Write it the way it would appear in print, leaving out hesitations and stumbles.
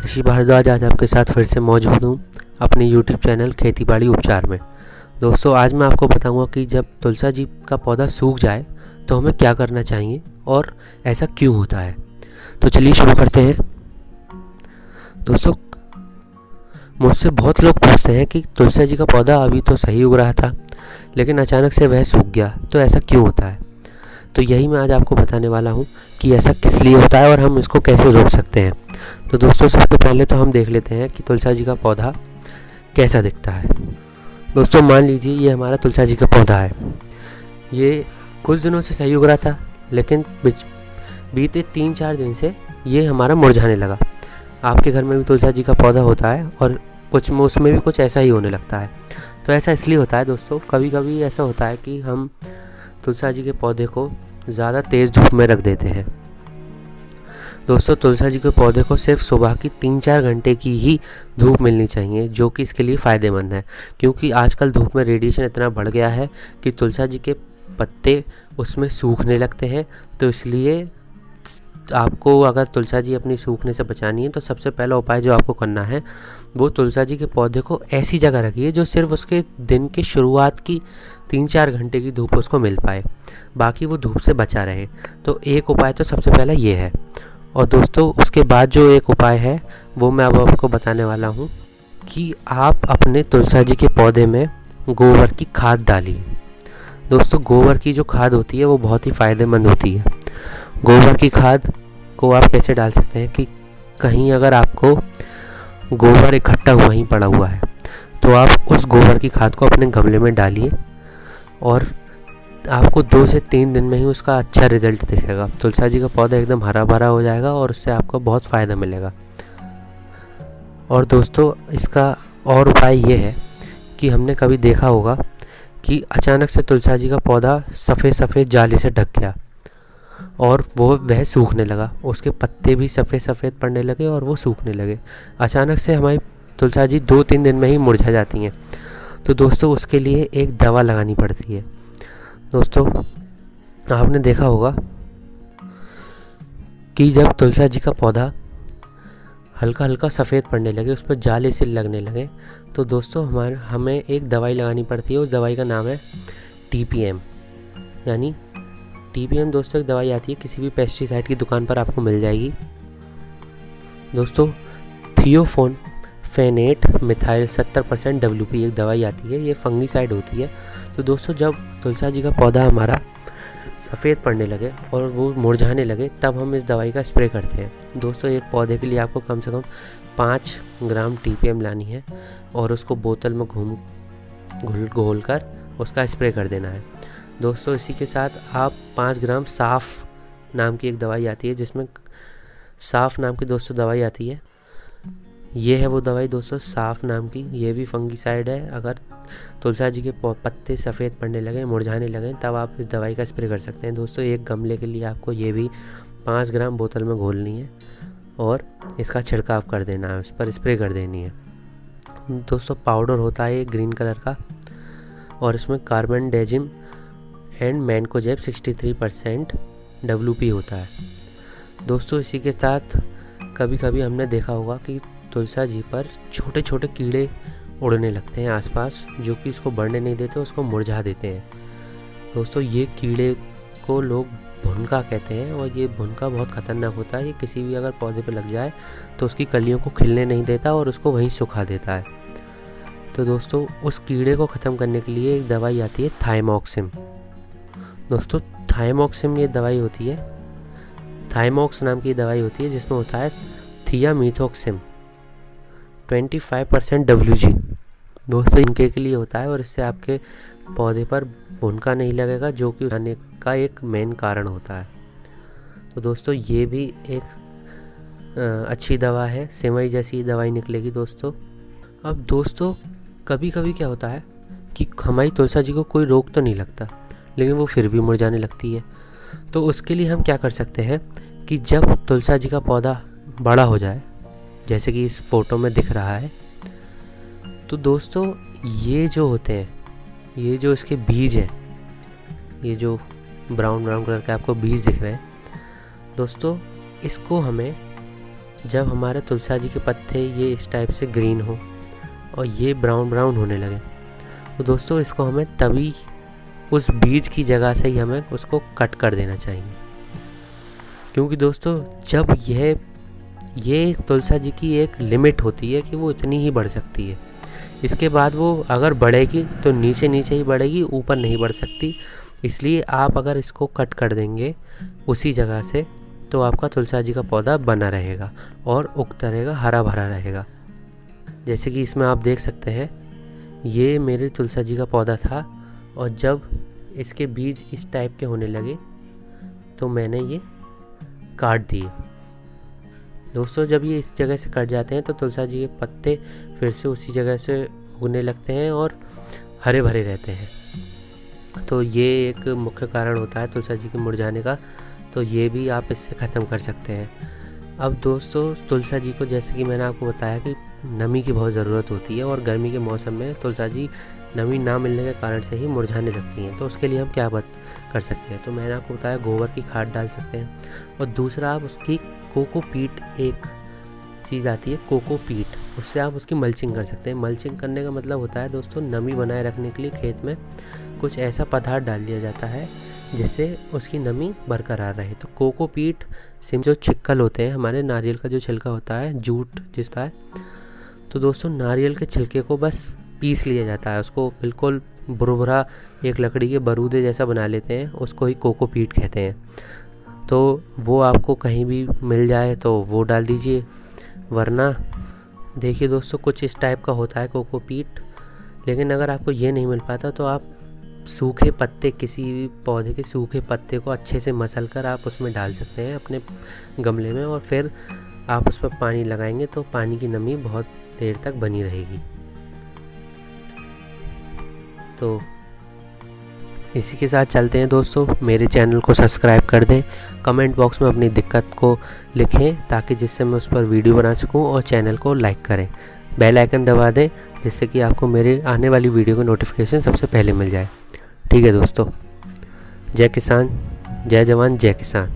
ऋषि भारद्वाज आज आपके साथ फिर से मौजूद हूँ अपने YouTube चैनल खेती बाड़ी उपचार में। दोस्तों, आज मैं आपको बताऊंगा कि जब तुलसा जी का पौधा सूख जाए तो हमें क्या करना चाहिए और ऐसा क्यों होता है। तो चलिए शुरू करते हैं। दोस्तों, मुझसे बहुत लोग पूछते हैं कि तुलसा जी का पौधा अभी तो सही उग रहा था लेकिन अचानक से वह सूख गया, तो ऐसा क्यों होता है। तो यही मैं आज आपको बताने वाला हूँ कि ऐसा किस लिए होता है और हम इसको कैसे रोक सकते हैं। तो दोस्तों, सबसे पहले तो हम देख लेते हैं कि तुलसा जी का पौधा कैसा दिखता है। दोस्तों, मान लीजिए ये हमारा तुलसा जी का पौधा है। ये कुछ दिनों से सही उग रहा था लेकिन बीते 3-4 दिन से ये हमारा मुरझाने लगा। आपके घर में भी तुलसा जी का पौधा होता है और कुछ में उसमें भी कुछ ऐसा ही होने लगता है। तो ऐसा इसलिए होता है दोस्तों, कभी कभी ऐसा होता है कि हम तुलसा जी के पौधे को ज़्यादा तेज़ धूप में रख देते हैं। दोस्तों, तुलसा जी के पौधे को सिर्फ सुबह की 3-4 घंटे की ही धूप मिलनी चाहिए, जो कि इसके लिए फ़ायदेमंद है। क्योंकि आजकल धूप में रेडिएशन इतना बढ़ गया है कि तुलसा जी के पत्ते उसमें सूखने लगते हैं। तो इसलिए आपको अगर तुलसा जी अपनी सूखने से बचानी है तो सबसे पहला उपाय जो आपको करना है वो तुलसा जी के पौधे को ऐसी जगह रखिए जो सिर्फ उसके दिन के शुरुआत की 3-4 घंटे की धूप उसको मिल पाए, बाकी वो धूप से बचा रहे। तो एक उपाय तो सबसे पहला ये है। और दोस्तों, उसके बाद जो एक उपाय है वो मैं अब आपको बताने वाला हूँ कि आप अपने तुलसा जी के पौधे में गोबर की खाद डालिए। दोस्तों, गोबर की जो खाद होती है वो बहुत ही फ़ायदेमंद होती है। गोबर की खाद को आप कैसे डाल सकते हैं कि कहीं अगर आपको गोबर इकट्ठा हुआ ही पड़ा हुआ है तो आप उस गोबर की खाद को अपने गमले में डालिए और आपको 2 से 3 दिन में ही उसका अच्छा रिजल्ट दिखेगा। तुलसा जी का पौधा एकदम हरा भरा हो जाएगा और उससे आपको बहुत फ़ायदा मिलेगा। और दोस्तों, इसका और उपाय ये है कि हमने कभी देखा होगा कि अचानक से तुलसा जी का पौधा सफ़ेद सफ़ेद जाली से ढक गया और वह सूखने लगा। उसके पत्ते भी सफ़ेद सफ़ेद पड़ने लगे और वो सूखने लगे। अचानक से हमारी तुलसा जी 2-3 दिन में ही मुरझा जाती हैं। तो दोस्तों, उसके लिए एक दवा लगानी पड़ती है। दोस्तों, आपने देखा होगा कि जब तुलसा जी का पौधा हल्का हल्का सफ़ेद पड़ने लगे, उस पर जाले से लगने लगे, तो दोस्तों हमें एक दवाई लगानी पड़ती है। उस दवाई का नाम है TPM। यानी TPM दोस्तों एक दवाई आती है, किसी भी पेस्टिसाइड की दुकान पर आपको मिल जाएगी। दोस्तों, थियोफोनफेनेट मिथाइल 70% WP एक दवाई आती है, ये फंगीसाइड होती है। तो दोस्तों, जब तुलसा जी का पौधा हमारा सफ़ेद पड़ने लगे और वो मुरझाने लगे तब हम इस दवाई का स्प्रे करते हैं। दोस्तों, एक पौधे के लिए आपको कम से कम 5 ग्राम TPM लानी है और उसको बोतल में घोल कर उसका स्प्रे कर देना है। दोस्तों, इसी के साथ आप 5 ग्राम साफ नाम की एक दवाई आती है, जिसमें साफ नाम की दोस्तों दवाई आती है। ये है वो दवाई दोस्तों, साफ नाम की। ये भी फंगीसाइड है। अगर तुलसा जी के पत्ते सफ़ेद पड़ने लगे, मुरझाने लगे, तब आप इस दवाई का स्प्रे कर सकते हैं। दोस्तों, एक गमले के लिए आपको ये भी 5 ग्राम बोतल में घोलनी है और इसका छिड़काव कर देना है, उस पर स्प्रे कर देनी है। दोस्तों, पाउडर होता है एक ग्रीन कलर का और इसमें कार्बेंडाजिम एंड मैनकोजेब 63% WP होता है। दोस्तों, इसी के साथ कभी कभी हमने देखा होगा कि तुलसा जी पर छोटे छोटे कीड़े उड़ने लगते हैं आसपास, जो कि इसको बढ़ने नहीं देते, उसको मुरझा देते हैं। दोस्तों, ये कीड़े को लोग भुनका कहते हैं और ये भुनका बहुत ख़तरनाक होता है। ये किसी भी अगर पौधे पर लग जाए तो उसकी कलियों को खिलने नहीं देता और उसको वहीं सुखा देता है। तो दोस्तों, उस कीड़े को ख़त्म करने के लिए एक दवाई आती है थाइमोक्सिम। दोस्तों, थाइमोक्सिम ये दवाई होती है, थाइमोक्स नाम की दवाई होती है, जिसमें होता है थियामीथोक्सिम 25% WG। दोस्तों, इनके के लिए होता है और इससे आपके पौधे पर भुनका नहीं लगेगा, जो कि खाने का एक मेन कारण होता है। तो दोस्तों, ये भी एक अच्छी दवा है, सेवई जैसी दवाई निकलेगी दोस्तों। अब दोस्तों, कभी कभी क्या होता है कि हमारी तुलसा जी को कोई रोग तो नहीं लगता लेकिन वो फिर भी मुरझाने लगती है। तो उसके लिए हम क्या कर सकते हैं कि जब तुलसा जी का पौधा बड़ा हो जाए, जैसे कि इस फोटो में दिख रहा है, तो दोस्तों ये जो होते हैं, ये जो इसके बीज हैं, ये जो ब्राउन कलर के आपको बीज दिख रहे हैं दोस्तों, इसको हमें जब हमारे तुलसा जी के पत्ते ये इस टाइप से ग्रीन हो और ये ब्राउन ब्राउन होने लगे, तो दोस्तों इसको हमें तभी उस बीज की जगह से ही हमें उसको कट कर देना चाहिए। क्योंकि दोस्तों जब ये तुलसा जी की एक लिमिट होती है कि वो इतनी ही बढ़ सकती है। इसके बाद वो अगर बढ़ेगी तो नीचे नीचे ही बढ़ेगी, ऊपर नहीं बढ़ सकती। इसलिए आप अगर इसको कट कर देंगे उसी जगह से, तो आपका तुलसा जी का पौधा बना रहेगा और उगता रहेगा, हरा भरा रहेगा। जैसे कि इसमें आप देख सकते हैं, ये मेरे तुलसा जी का पौधा था और जब इसके बीज इस टाइप के होने लगे तो मैंने ये काट दिए। दोस्तों जब ये इस जगह से कट जाते हैं तो तुलसा जी के पत्ते फिर से उसी जगह से उगने लगते हैं और हरे भरे रहते हैं। तो ये एक मुख्य कारण होता है तुलसा जी के मुरझाने का, तो ये भी आप इससे ख़त्म कर सकते हैं। अब दोस्तों तुलसा जी को, जैसे कि मैंने आपको बताया कि नमी की बहुत ज़रूरत होती है और गर्मी के मौसम में तुलसा जी नमी ना मिलने के कारण से ही मुरझाने लगती हैं। तो उसके लिए हम क्या कर सकते हैं, तो मैंने आपको बताया गोबर की खाद डाल सकते हैं। और दूसरा आप उसकी कोकोपीट, एक चीज़ आती है कोकोपीट, उससे आप उसकी मल्चिंग कर सकते हैं। मल्चिंग करने का मतलब होता है दोस्तों, नमी बनाए रखने के लिए खेत में कुछ ऐसा पदार्थ डाल दिया जाता है जिससे उसकी नमी बरकरार रहे। तो कोकोपीट से जो छिक्कल होते हैं, हमारे नारियल का जो छिलका होता है, जूट जिसका है, तो दोस्तों नारियल के छिलके को बस पीस लिया जाता है, उसको बिल्कुल बुरबुरा एक लकड़ी के बरूदे जैसा बना लेते हैं, उसको ही कोकोपीट कहते हैं। तो वो आपको कहीं भी मिल जाए तो वो डाल दीजिए, वरना देखिए दोस्तों कुछ इस टाइप का होता है कोकोपीट। लेकिन अगर आपको ये नहीं मिल पाता तो आप सूखे पत्ते, किसी भी पौधे के सूखे पत्ते को अच्छे से मसल कर आप उसमें डाल सकते हैं अपने गमले में, और फिर आप उस पर पानी लगाएंगे तो पानी की नमी बहुत देर तक बनी रहेगी। तो इसी के साथ चलते हैं दोस्तों, मेरे चैनल को सब्सक्राइब कर दें, कमेंट बॉक्स में अपनी दिक्कत को लिखें ताकि जिससे मैं उस पर वीडियो बना सकूं, और चैनल को लाइक करें, बेल आइकन दबा दें जिससे कि आपको मेरे आने वाली वीडियो की नोटिफिकेशन सबसे पहले मिल जाए। ठीक है दोस्तों, जय किसान, जय जवान, जय किसान।